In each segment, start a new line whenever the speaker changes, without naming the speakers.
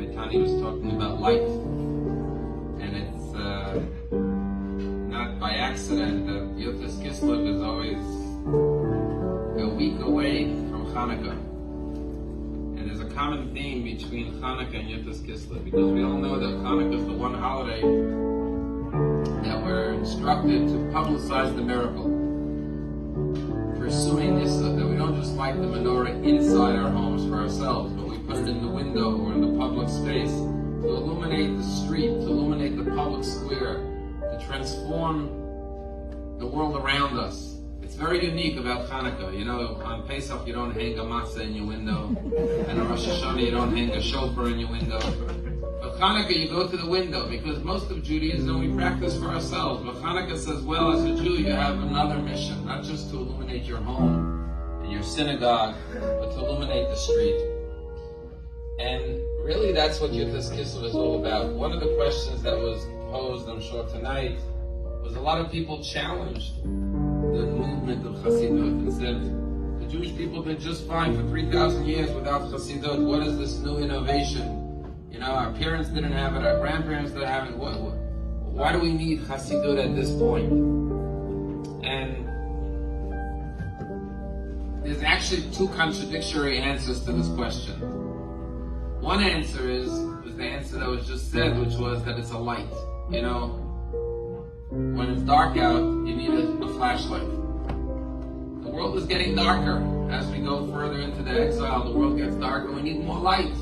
Rabbi Tani was talking about light. And it's not by accident that Yutas Kislev is always a week away from Chanukah. And there's a common theme between Chanukah and Yutas Kislev, because we all know that Chanukah is the one holiday that we're instructed to publicize the miracle. Pursuing this, so that we don't just light the menorah inside our homes for ourselves, but we put it in the window or in the public space to illuminate the street, to illuminate the public square, to transform the world around us. It's very unique about Chanukah. You know, on Pesach you don't hang a matzah in your window, and on Rosh Hashanah you don't hang a shofar in your window. But Chanukah you go to the window, because most of Judaism we practice for ourselves. But Chanukah says, well, as a Jew you have another mission, not just to illuminate your home and your synagogue, but to illuminate the street. And really that's what Yutas Kislev is all about. One of the questions that was posed, I'm sure tonight, was a lot of people challenged the movement of Chassidut and said, the Jewish people have been just fine for 3,000 years without Chassidut. What is this new innovation? You know, our parents didn't have it, our grandparents didn't have it. Why do we need Chassidut at this point? And there's actually two contradictory answers to this question. One answer was the answer that was just said, which was that it's a light. You know, when it's dark out, you need a flashlight. The world is getting darker. As we go further into the exile, the world gets darker. We need more light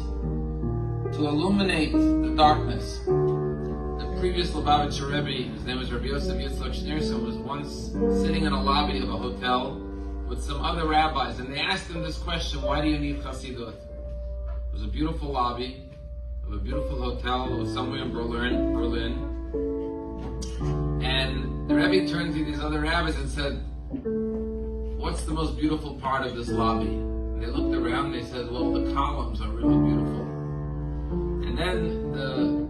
to illuminate the darkness. The previous Lubavitcher Rebbe, his name was Rabbi Scheiner, was once sitting in a lobby of a hotel with some other rabbis, and they asked him this question: why do you need Chassidut? It was a beautiful lobby of a beautiful hotel. It was somewhere in Berlin. And the Rebbe turned to these other rabbis and said, what's the most beautiful part of this lobby? And they looked around and they said, well, the columns are really beautiful. And then the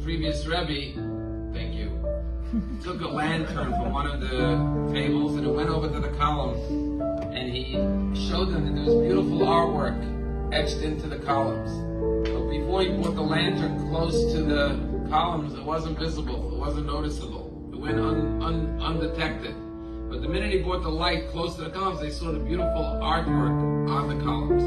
previous Rebbe, thank you, took a lantern from one of the tables and it went over to the columns, and he showed them that there was beautiful artwork etched into the columns. But before he brought the lantern close to the columns, it wasn't visible, it wasn't noticeable, it went undetected. But the minute he brought the light close to the columns, they saw the beautiful artwork on the columns.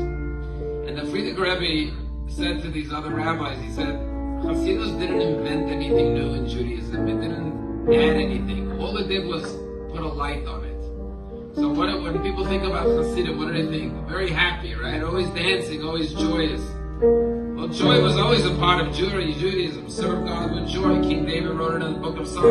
And the Frierdiker Rebbe said to these other rabbis, he said, Chassidus didn't invent anything new in Judaism, it didn't add anything. All it did was put a light on it. So when people think about Chassidut, what do they think? Very happy, right? Always dancing, always joyous. Well, joy was always a part of Judaism. Serve God with joy. King David wrote it in the book of Psalms.